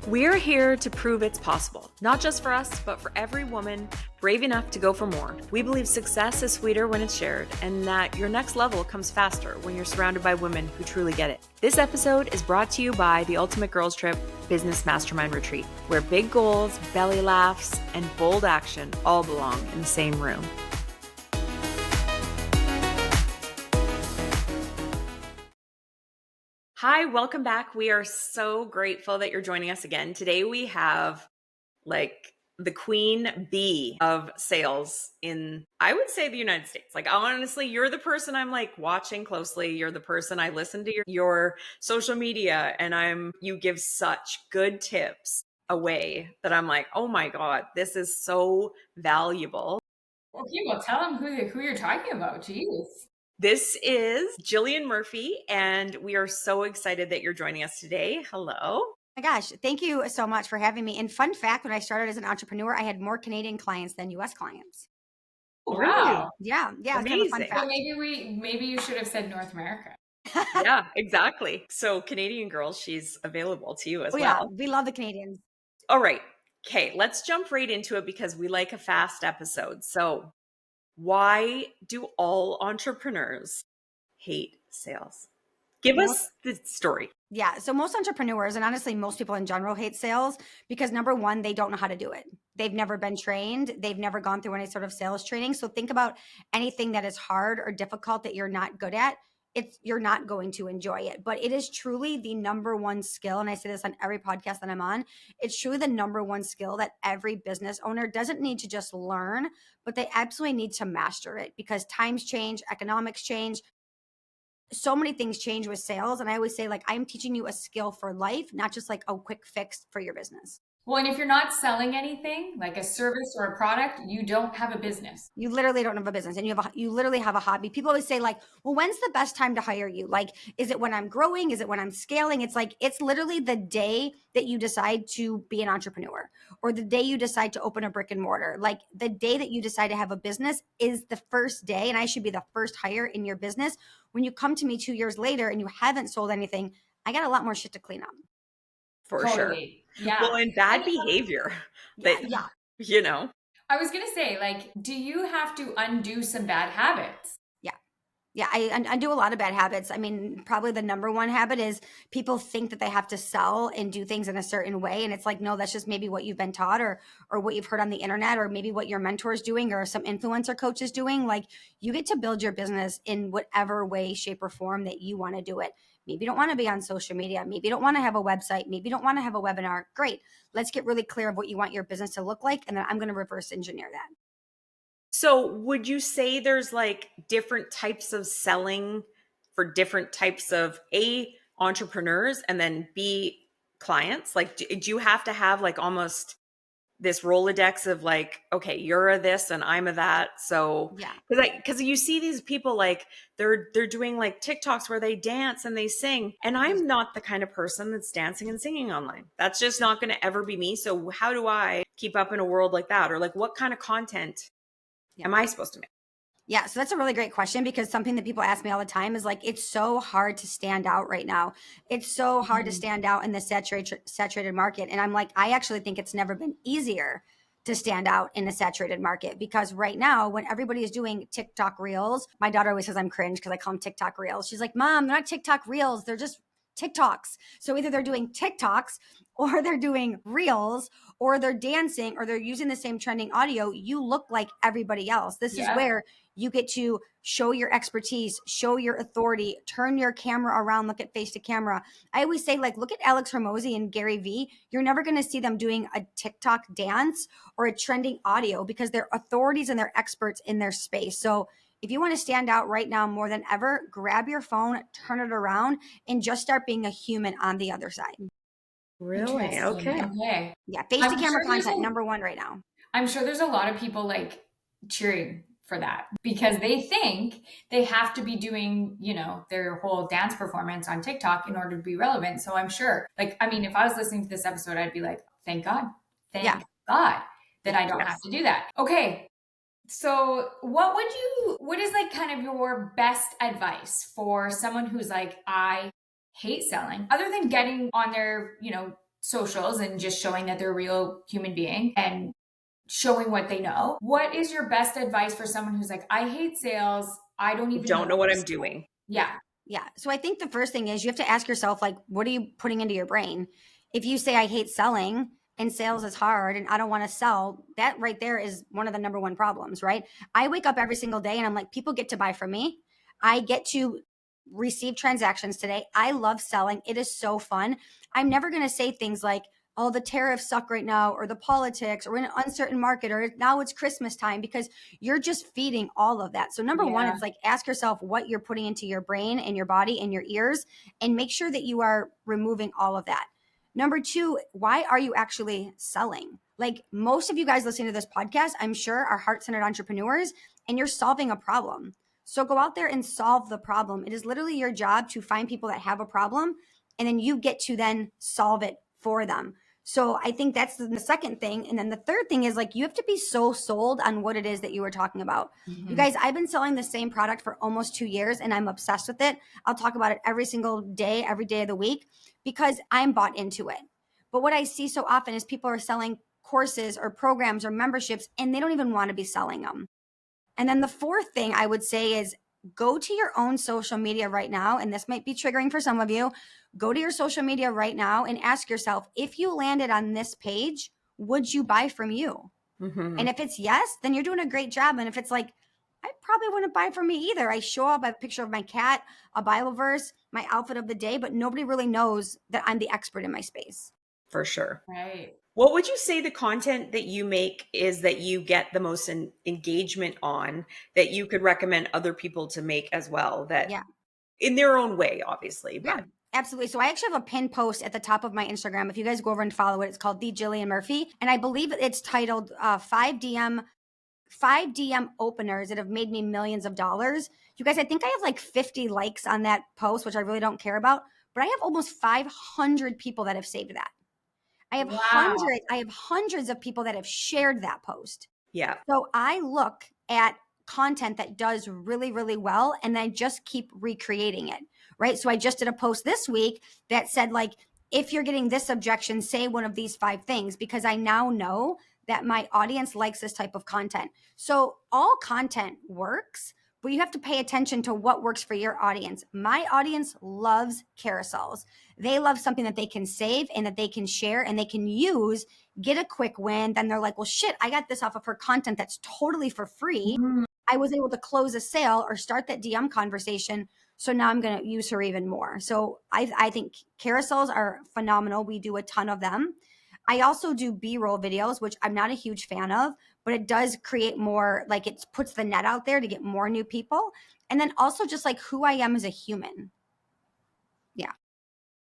We're here to prove it's possible, not just for us, but for every woman brave enough to go for more. We believe success is sweeter when it's shared, and that your next level comes faster when you're surrounded by women who truly get it. This episode is brought to you by the Ultimate Girls Trip Business Mastermind Retreat, where big goals, belly laughs, and bold action all belong in the same room. Hi, welcome back. We are so grateful that you're joining us again. Today we have the queen bee of sales in, I would say, the United States. Honestly, you're the person I'm watching closely. You're the person I listen to your social media, and you give such good tips away that I'm like, oh my God, this is so valuable. Okay, well, tell them who you're talking about. Jeez. This is Jillian Murphy, and we are so excited that you're joining us today. Hello. Oh my gosh, thank you so much for having me. And fun fact, when I started as an entrepreneur, I had more Canadian clients than US clients. Wow. Yeah, it's kind of a fun Amazing. fact. So maybe you should have said North America. Yeah, exactly. So Canadian Girl, she's available to you as well. Yeah, we love the Canadians. All right. Okay, let's jump right into it because we like a fast episode. So why do all entrepreneurs hate sales? Give us the story. Yeah, so most entrepreneurs, and honestly, most people in general hate sales because number one, they don't know how to do it. They've never been trained. They've never gone through any sort of sales training. So think about anything that is hard or difficult that you're not good at. You're not going to enjoy it, but it is truly the number one skill. And I say this on every podcast that I'm on. It's truly the number one skill that every business owner doesn't need to just learn, but they absolutely need to master it because times change, economics change, so many things change with sales. And I always say, I'm teaching you a skill for life, not just like a quick fix for your business. Well, and if you're not selling anything, like a service or a product, you don't have a business. You literally don't have a business, and you literally have a hobby. People always say, well, when's the best time to hire you? Is it when I'm growing? Is it when I'm scaling? It's literally the day that you decide to be an entrepreneur or the day you decide to open a brick and mortar. Like the day that you decide to have a business is the first day, and I should be the first hire in your business. When you come to me 2 years later and you haven't sold anything, I got a lot more shit to clean up. For Totally. sure. Yeah. Well, and bad behavior. Yeah. You know. I was going to say, do you have to undo some bad habits? Yeah, I do a lot of bad habits. I mean, probably the number one habit is people think that they have to sell and do things in a certain way. And it's like, no, that's just maybe what you've been taught or what you've heard on the internet or maybe what your mentor is doing or some influencer coach is doing. Like you get to build your business in whatever way, shape, or form that you want to do it. Maybe you don't want to be on social media. Maybe you don't want to have a website. Maybe you don't want to have a webinar. Great. Let's get really clear of what you want your business to look like. And then I'm going to reverse engineer that. So would you say there's different types of selling for different types of entrepreneurs and then B, clients? Do you have to have almost this Rolodex of okay, you're a this and I'm a that. So yeah, because you see these people they're doing TikToks where they dance and they sing, and I'm not the kind of person that's dancing and singing online. That's just not going to ever be me. So how do I keep up in a world like that, or what kind of content am I supposed to make? Yeah, so that's a really great question because something that people ask me all the time is it's so hard to stand out right now. It's so hard to stand out in the saturated market. And I'm like, I actually think it's never been easier to stand out in a saturated market because right now, when everybody is doing TikTok reels, my daughter always says I'm cringe because I call them TikTok reels. She's like, Mom, they're not TikTok reels. They're just TikToks. So either they're doing TikToks or they're doing reels or they're dancing or they're using the same trending audio. You look like everybody else. This is where you get to show your expertise, show your authority, turn your camera around, look at face to camera. I always say, look at Alex Hormozy and Gary Vee. You're never going to see them doing a TikTok dance or a trending audio because they're authorities and they're experts in their space. So if you want to stand out right now more than ever, grab your phone, turn it around, and just start being a human on the other side. Really? Okay. Yeah, face to camera content, number one right now. I'm sure there's a lot of people cheering for that because they think they have to be doing, their whole dance performance on TikTok in order to be relevant. So I'm sure, if I was listening to this episode, I'd be like, thank God. Thank God that I don't have to do that. Okay. So what is kind of your best advice for someone who's I hate selling, other than getting on their, socials and just showing that they're a real human being and showing what they know. What is your best advice for someone who's like, I hate sales. I don't even know Don't know what what to I'm sell. doing. Yeah. Yeah. So I think the first thing is you have to ask yourself, like, what are you putting into your brain? If you say, I hate selling and sales is hard and I don't want to sell, that right there is one of the number one problems, right? I wake up every single day and I'm like, people get to buy from me. I get to receive transactions today. I love selling. It is so fun. I'm never going to say things like, oh, the tariffs suck right now, or the politics, or we're in an uncertain market, or now it's Christmas time, because you're just feeding all of that. So number one, Yeah. it's like ask yourself what you're putting into your brain and your body and your ears, and make sure that you are removing all of that. Number two, why are you actually selling? Like most of you guys listening to this podcast, I'm sure are heart-centered entrepreneurs and you're solving a problem. So go out there and solve the problem. It is literally your job to find people that have a problem and then you get to then solve it for them. So I think that's the second thing. And then the third thing is like you have to be so sold on what it is that you were talking about. You guys, I've been selling the same product for almost 2 years and I'm obsessed with it. I'll talk about it every single day, every day of the week, because I'm bought into it. But what I see so often is people are selling courses or programs or memberships and they don't even want to be selling them. And then the fourth thing I would say is go to your own social media right now. And this might be triggering for some of you. Go to your social media right now and ask yourself, if you landed on this page, would you buy from you? Mm-hmm. And if it's yes, then you're doing a great job. And if it's like, I probably wouldn't buy from me either. I show up, I have a picture of my cat, a Bible verse, my outfit of the day, but nobody really knows that I'm the expert in my space. For sure. Right. What would you say the content that you make is that you get the most engagement on, that you could recommend other people to make as well, that Yeah. in their own way, obviously, Yeah, but absolutely. So I actually have a pinned post at the top of my Instagram. If you guys go over and follow it, it's called the Jillian Murphy. And I believe it's titled 5 DM openers that have made me millions of dollars. You guys, I think I have like 50 likes on that post, which I really don't care about, but I have almost 500 people that have saved that. Wow. I have hundreds of people that have shared that post. yeah. So I look at content that does really, really well, and I just keep recreating it, right? So I just did a post this week that said, like, if you're getting this objection, say one of these 5 things, because I now know that my audience likes this type of content. So all content works, but you have to pay attention to what works for your audience. My audience loves carousels. They love something that they can save and that they can share and they can use, get a quick win. Then they're like, well, shit, I got this off of her content that's totally for free. Mhm. I was able to close a sale or start that DM conversation. So now I'm going to use her even more. So I think carousels are phenomenal. We do a ton of them. I also do B-roll videos, which I'm not a huge fan of, but it does create more, like it puts the net out there to get more new people. And then also just like who I am as a human. Yeah.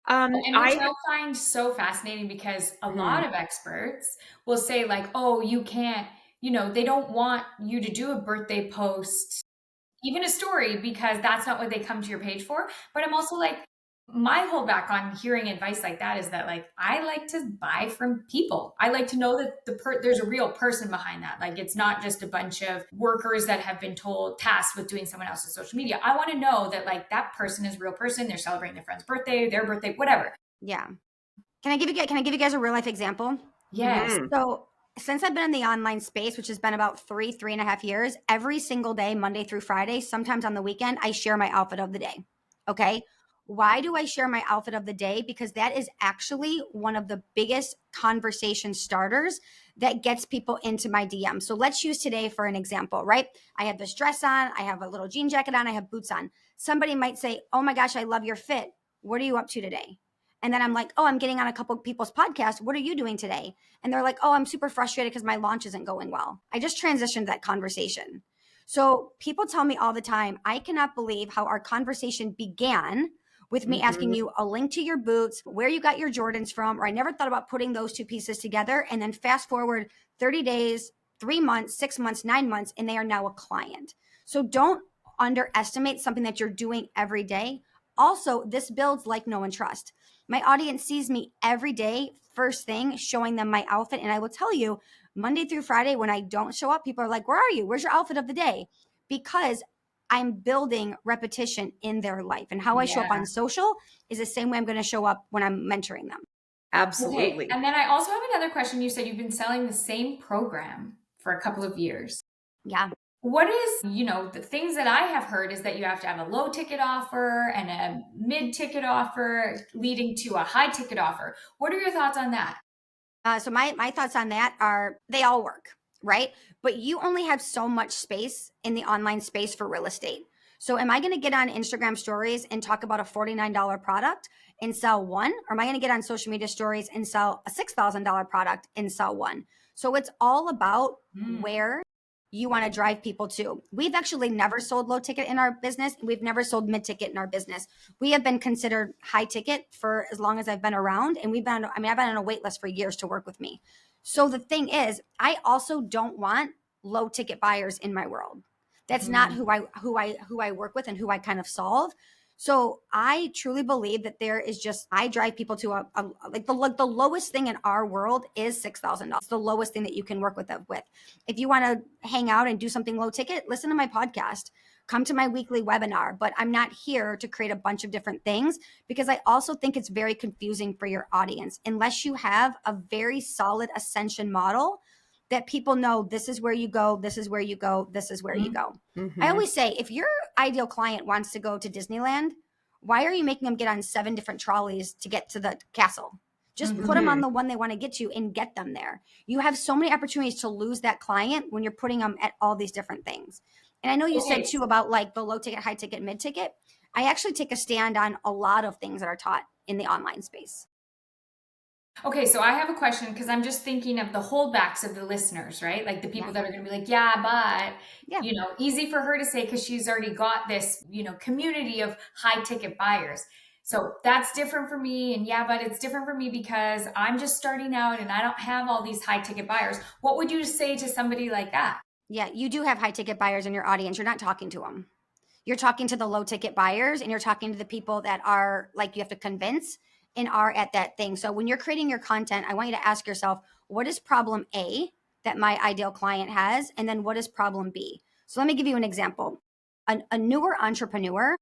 And which I I find so fascinating because a mhm. lot of experts will say, like, oh, you can't, they don't want you to do a birthday post, even a story, because that's not what they come to your page for. But I'm also like, my holdback on hearing advice like that is that, like, I like to buy from people. I like to know that there's a real person behind that. Like, it's not just a bunch of workers that have been tasked with doing someone else's social media. I want to know that, like, that person is a real person. They're celebrating their friend's birthday, their birthday, whatever. Yeah. Can I give you guys a real life example? Yes. Mhm. So since I've been in the online space, which has been about 3.5 years, every single day, Monday through Friday, sometimes on the weekend, I share my outfit of the day. Okay. Why do I share my outfit of the day? Because that is actually one of the biggest conversation starters that gets people into my DM. So let's use today for an example, right? I have this dress on, I have a little jean jacket on, I have boots on. Somebody might say, oh my gosh, I love your fit. What are you up to today? And then I'm like, oh, I'm getting on a couple of people's podcasts. What are you doing today? And they're like, oh, I'm super frustrated because my launch isn't going well. I just transitioned that conversation. So people tell me all the time, I cannot believe how our conversation began with me asking Mhm. you a link to your boots, where you got your Jordans from, or I never thought about putting those two pieces together. And then fast forward 30 days, 3 months, 6 months, 9 months, and they are now a client. So don't underestimate something that you're doing every day. Also, this builds like, know, and trust. My audience sees me every day, first thing, showing them my outfit. And I will tell you, Monday through Friday, when I don't show up, people are like, where are you? Where's your outfit of the day? Because I'm building repetition in their life. And how I show up Yeah. on social is the same way I'm going to show up when I'm mentoring them. Okay. Absolutely. And then I also have another question. You said you've been selling the same program for a couple of years. Yeah. What is, the things that I have heard is that you have to have a low ticket offer and a mid ticket offer leading to a high ticket offer. What are your thoughts on that? So my thoughts on that are they all work, right? But you only have so much space in the online space for real estate. So am I going to get on Instagram stories and talk about a $49 product and sell one? Or am I going to get on social media stories and sell a $6,000 product and sell one? So it's all about where you want to drive people to. We've actually never sold low ticket in our business. We've never sold mid ticket in our business. We have been considered high ticket for as long as I've been around. And I've been on a wait list for years to work with me. So the thing is, I also don't want low ticket buyers in my world. That's not who I work with and who I kind of solve. So I truly believe that I drive people to like the lowest thing in our world is $6,000. The lowest thing that you can work with them with. If you want to hang out and do something low ticket, listen to my podcast, come to my weekly webinar. But I'm not here to create a bunch of different things because I also think it's very confusing for your audience unless you have a very solid ascension model that people know this is where you go, this is where you go, this is where you go. I always say if your ideal client wants to go to Disneyland, why are you making them get on 7 different trolleys to get to the castle? Just put them on the one they want to get to and get them there. You have so many opportunities to lose that client when you're putting them at all these different things. And I know you said too about like the low ticket, high ticket, mid ticket. I actually take a stand on a lot of things that are taught in the online space. Okay, so I have a question because I'm just thinking of the holdbacks of the listeners, right? Like the people that are going to be like, yeah, but, easy for her to say because she's already got this, community of high ticket buyers. So that's different for me. And yeah, but it's different for me because I'm just starting out and I don't have all these high ticket buyers. What would you say to somebody like that? Yeah, you do have high ticket buyers in your audience. You're not talking to them. You're talking to the low ticket buyers and you're talking to the people that are like you have to convince and are at that thing. So when you're creating your content, I want you to ask yourself, what is problem A that my ideal client has? And then what is problem B? So let me give you an example. A newer entrepreneur,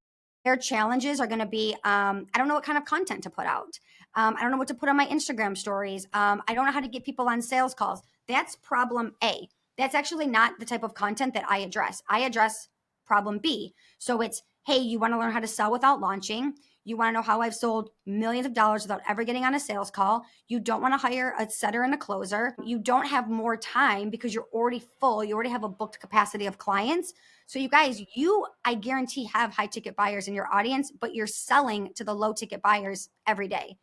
their challenges are going to be I don't know what kind of content to put out. I don't know what to put on my Instagram stories. I don't know how to get people on sales calls. That's problem A. That's actually not the type of content that I address. I address problem B. So it's, hey, you want to learn how to sell without launching. You want to know how I've sold millions of dollars without ever getting on a sales call. You don't want to hire a setter and a closer. You don't have more time because you're already full. You already have a booked capacity of clients. So you guys, I guarantee have high ticket buyers in your audience, but you're selling to the low ticket buyers every day.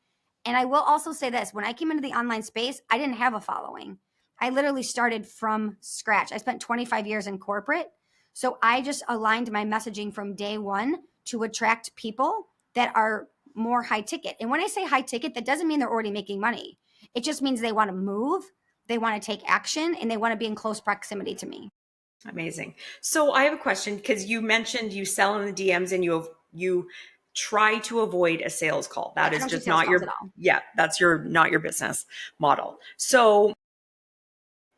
And I will also say this, when I came into the online space, I didn't have a following. I literally started from scratch. I spent 25 years in corporate. So I just aligned my messaging from day one to attract people that are more high ticket. And when I say high ticket, that doesn't mean they're already making money. It just means they want to move, they want to take action, and they want to be in close proximity to me. Amazing. So I have a question because you mentioned you sell in the DMs and you try to avoid a sales call. That is just not your, that's not your business model. So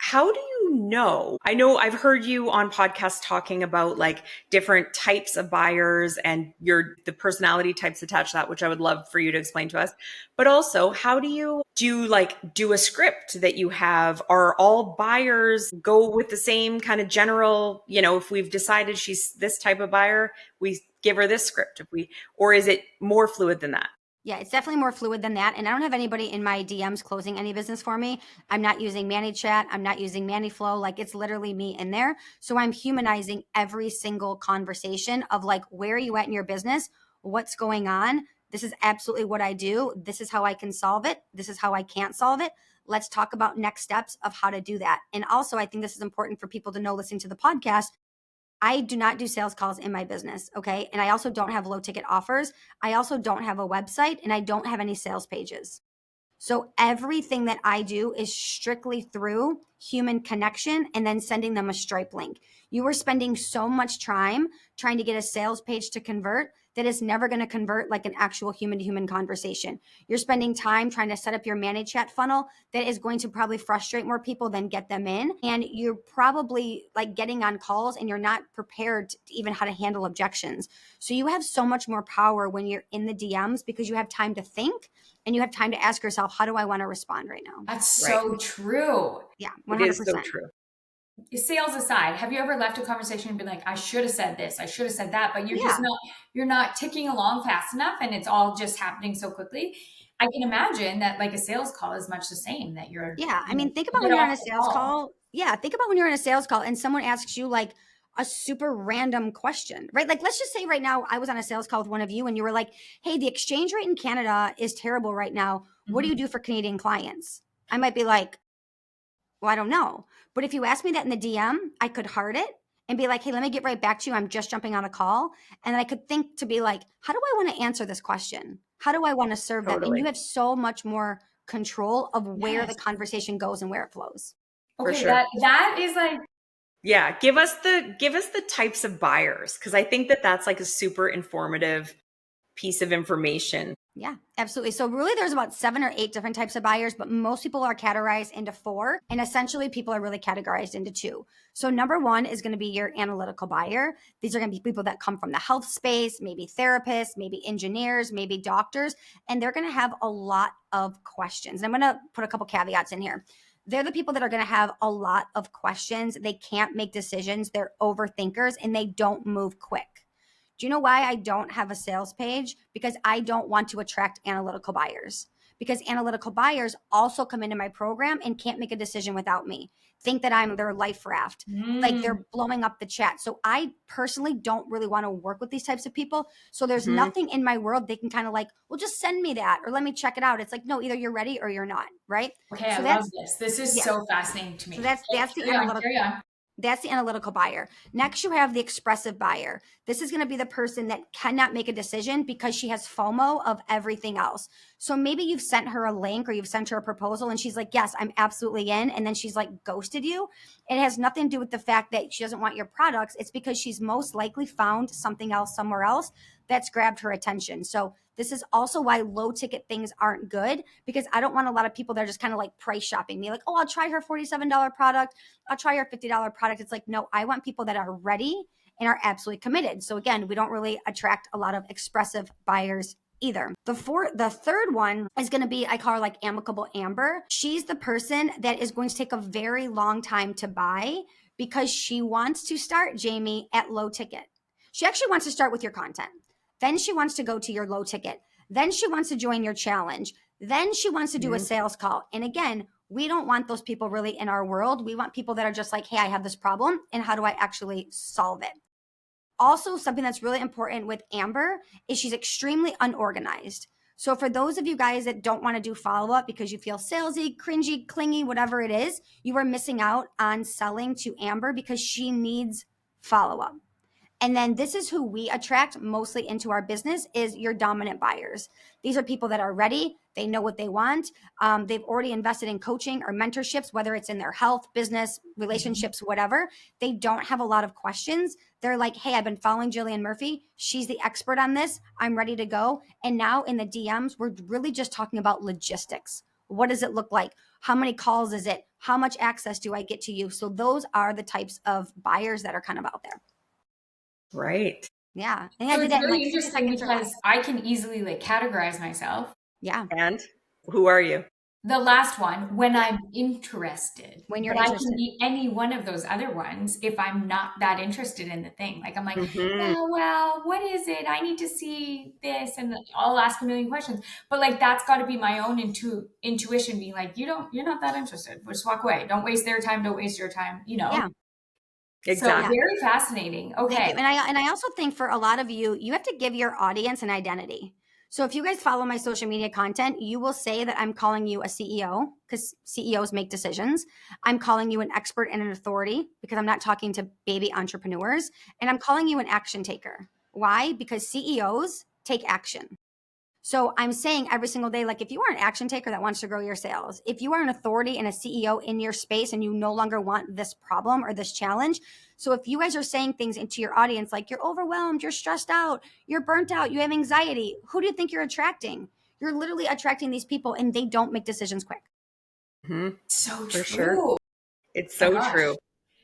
how do you know? I know I've heard you on podcasts talking about like different types of buyers and the personality types attached to that, which I would love for you to explain to us. But also, how do you do a script that you have? Are all buyers go with the same kind of general, if we've decided she's this type of buyer, we give her this script. Or is it more fluid than that? Yeah, it's definitely more fluid than that. And I don't have anybody in my DMs closing any business for me. I'm not using ManyChat. I'm not using ManyFlow. Like it's literally me in there. So I'm humanizing every single conversation of like, where are you at in your business? What's going on? This is absolutely what I do. This is how I can solve it. This is how I can't solve it. Let's talk about next steps of how to do that. And also, I think this is important for people to know listening to the podcast. I do not do sales calls in my business. Okay. And I also don't have low ticket offers. I also don't have a website and I don't have any sales pages. So everything that I do is strictly through human connection and then sending them a Stripe link. You are spending so much time trying to get a sales page to convert that is never going to convert like an actual human to human conversation. You're spending time trying to set up your ManyChat funnel that is going to probably frustrate more people than get them in. And you're probably like getting on calls and you're not prepared to even how to handle objections. So you have so much more power when you're in the DMs because you have time to think and you have time to ask yourself, how do I want to respond right now? That's so true. Yeah, It is so 100%. true. Sales aside, have you ever left a conversation and been like, I should have said this, I should have said that, but Yeah. you're not ticking along fast enough and it's all just happening so quickly. I can imagine that like a sales call is much the same, that you're, Yeah. I you know, mean, think about get when you're on off a the sales call. call. Yeah. Think about when you're in a sales call and someone asks you like a super random question, right? Like, let's just say right now, I was on a sales call with one of you and you were like, hey, the exchange rate in Canada is terrible right now. What do you do for Canadian clients? I might be like, well, I don't know. But if you ask me that in the DM, I could heart it and be like, hey, let me get right back to you. I'm just jumping on a call. And then I could think to be like, how do I want to answer this question? How do I want to serve them? And you Totally. have so much more control of where the Yes. conversation goes and where it flows. For Okay, sure. that is like, Yeah, give us the types of buyers, because I think that that's like a super informative piece of information. Yeah, absolutely. So really there's about 7 or 8 different types of buyers, but most people are categorized into 4. And essentially people are really categorized into 2. So number 1 is going to be your analytical buyer. These are going to be people that come from the health space, maybe therapists, maybe engineers, maybe doctors, and they're going to have a lot of questions. And I'm going to put a couple caveats in here. They're the people that are going to have a lot of questions. They can't make decisions. They're overthinkers and they don't move quick. Do you know why I don't have a sales page? Because I don't want to attract analytical buyers. Because analytical buyers also come into my program and can't make a decision without me. Think that I'm their life raft. Like they're blowing up the chat. So I personally don't really want to work with these types of people. So there's nothing in my world they can kind of like, well, just send me that or let me check it out. It's like, no, either you're ready or you're not, right? okay, So I love this. This is yeah. so fascinating to me. So that's the analytical. Carry on. That's the analytical buyer. Next, you have the expressive buyer. This is going to be the person that cannot make a decision because she has FOMO of everything else. So maybe you've sent her a link or you've sent her a proposal and she's like, yes, I'm absolutely in. And then she's like ghosted you. It has nothing to do with the fact that she doesn't want your products. It's because she's most likely found something else somewhere else that's grabbed her attention. So this is also why low ticket things aren't good, because I don't want a lot of people that are just kind of like price shopping me, like, oh, I'll try her $47 product. I'll try your $50 product. It's like, no, I want people that are ready and are absolutely committed. So again, we don't really attract a lot of expressive buyers either. The third one is going to be, I call her like amicable Amber. She's the person that is going to take a very long time to buy because she wants to start, Jamie, at low ticket. She actually wants to start with your content. Then she wants to go to your low ticket. Then she wants to join your challenge. Then she wants to do a sales call. And again, we don't want those people really in our world. We want people that are just like, hey, I have this problem and how do I actually solve it? Also, something that's really important with Amber is she's extremely unorganized. So for those of you guys that don't want to do follow-up because you feel salesy, cringy, clingy, whatever it is, you are missing out on selling to Amber because she needs follow-up. And then this is who we attract mostly into our business is your dominant buyers. These are people that are ready. They know what they want. They've already invested in coaching or mentorships, whether it's in their health, business, relationships, whatever. They don't have a lot of questions. They're like, hey, I've been following Jillian Murphy. She's the expert on this. I'm ready to go. And now in the DMs, we're really just talking about logistics. What does it look like? How many calls is it? How much access do I get to you? So those are the types of buyers that are kind of out there. Right. Yeah. I think So I did it's that in really like 60 interesting seconds or because less. I can easily like categorize myself. Yeah. And who are you? The last one, when I'm interested. When you're but I interested. can be any one of those other ones if I'm not that interested in the thing. Like I'm like, yeah, well, what is it? I need to see this, and I'll ask a million questions. But like that's got to be my own intuition, being like, you're not that interested. Just walk away. Don't waste their time. Don't waste your time. You know. Yeah. So Exactly. very fascinating. Thank Okay. you. And I also think for a lot of you, you have to give your audience an identity. So if you guys follow my social media content, you will say that I'm calling you a CEO because CEOs make decisions. I'm calling you an expert and an authority because I'm not talking to baby entrepreneurs. And I'm calling you an action taker. Why? Because CEOs take action. So I'm saying every single day, like if you are an action taker that wants to grow your sales, if you are an authority and a CEO in your space and you no longer want this problem or this challenge. So if you guys are saying things into your audience, like you're overwhelmed, you're stressed out, you're burnt out, you have anxiety, who do you think you're attracting? You're literally attracting these people and they don't make decisions quick. Mm-hmm. So For true. sure. It's Oh so my gosh. true.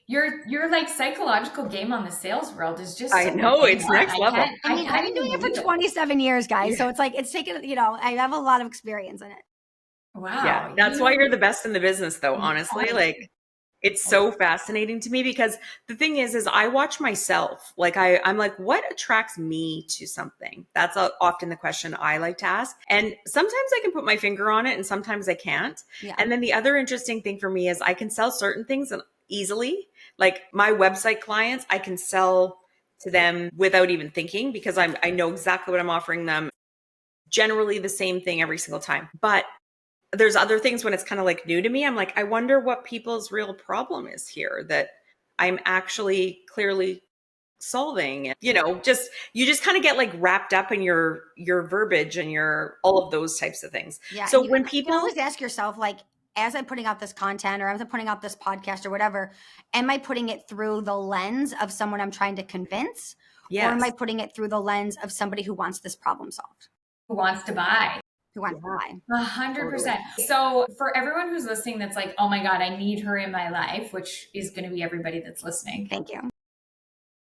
Your like psychological game on the sales world is just I so know, bang it's on. next level. I mean, I've been doing it for 27 years, guys. So it's like, it's taken, you know, I have a lot of experience in it. Wow. Yeah, that's why you're the best in the business, though, honestly. Like, it's so fascinating to me because the thing is I watch myself. Like, I'm like, what attracts me to something? That's often the question I like to ask. And sometimes I can put my finger on it and sometimes I can't. Yeah. And then the other interesting thing for me is I can sell certain things easily. Like my website clients, I can sell to them without even thinking because I know exactly what I'm offering them. Generally the same thing every single time. But there's other things when it's kind of like new to me. I'm like, I wonder what people's real problem is here that I'm actually clearly solving. You know, you just kind of get like wrapped up in your verbiage and your all of those types of things. Yeah. So when you people can always ask yourself, like, as I'm putting out this content or as I'm putting out this podcast or whatever, am I putting it through the lens of someone I'm trying to convince? Or am I putting it through the lens of somebody who wants this problem solved? Who wants to buy? Who wants to buy? 100%. So for everyone who's listening, that's like, oh my God, I need her in my life, which is going to be everybody that's listening. Thank you.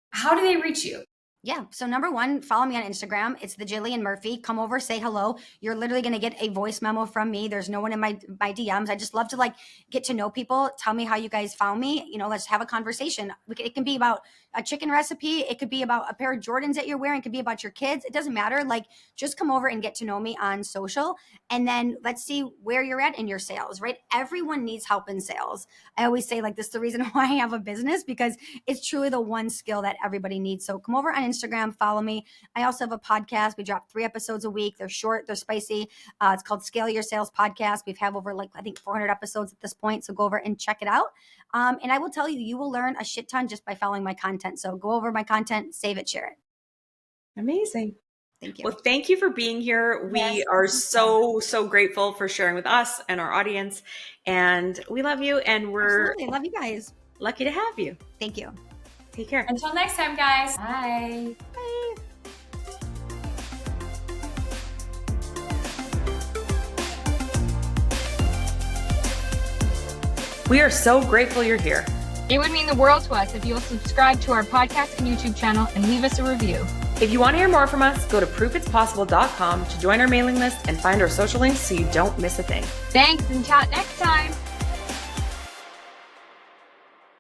How do they reach you? Yeah. So number one, follow me on Instagram. It's the Jillian Murphy. Come over, say hello. You're literally going to get a voice memo from me. There's no one in my DMs. I just love to like get to know people. Tell me how you guys found me. You know, let's have a conversation. It can be about a chicken recipe. It could be about a pair of Jordans that you're wearing. It could be about your kids. It doesn't matter. Like just come over and get to know me on social. And then let's see where you're at in your sales, right? Everyone needs help in sales. I always say like this is the reason why I have a business because it's truly the one skill that everybody needs. So come over on Instagram, follow me. I also have a podcast. We drop 3 episodes a week. They're short, they're spicy. It's called Scale Your Sales Podcast. We've have over like, I think 400 episodes at this point. So go over and check it out. And I will tell you, you will learn a shit ton just by following my content. So go over my content, save it, share it. Amazing. Thank you. Well, thank you for being here. We are so grateful for sharing with us and our audience. And we love you. And we're Absolutely. Love you guys. lucky to have you. Thank you. Take care. Until next time, guys. Bye. Bye. We are so grateful you're here. It would mean the world to us if you'll subscribe to our podcast and YouTube channel and leave us a review. If you want to hear more from us, go to proofitspossible.com to join our mailing list and find our social links so you don't miss a thing. Thanks and chat next time.